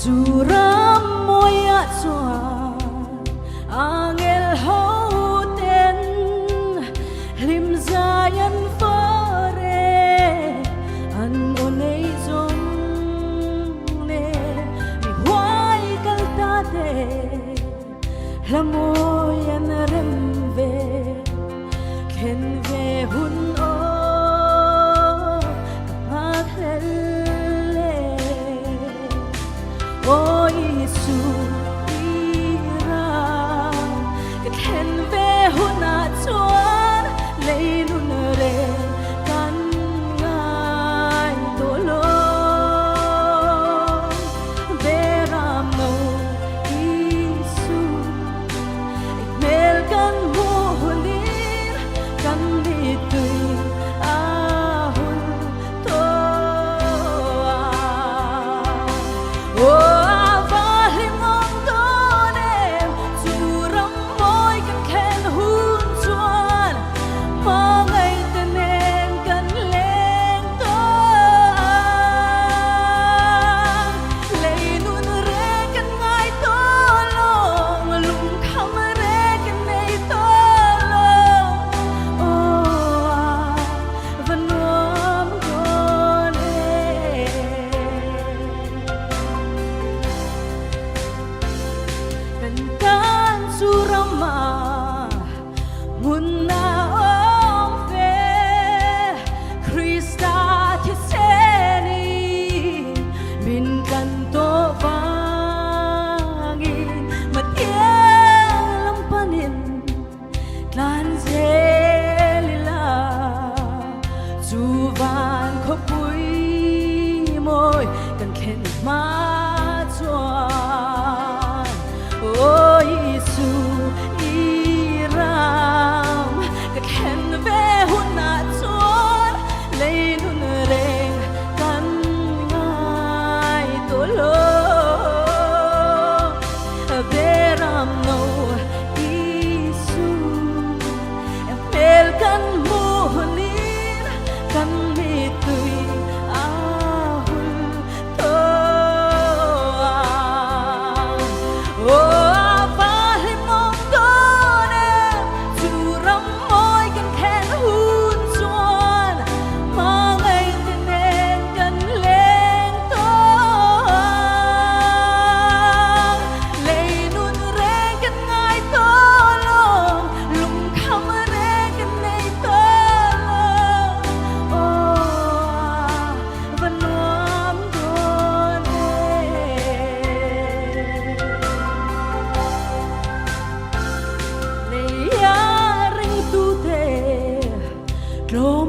Chu ram moya chuan angel ho ten lim zayan fare an onei zong ne mi huai kal ta de lamoyan rem ve khen ve hun o O Giêsu ira cái khen về hôn chuan lấy luôn re căn ngai tổ lo về ram no Giêsu mel căn mu hulir căn đi tui ahun to oh ma chuan o Giêsu iram ka khen ve hun na chuan lei nun reng kan ngai to lo ve ram no Giêsu mel kan mu hunin kan mi tui no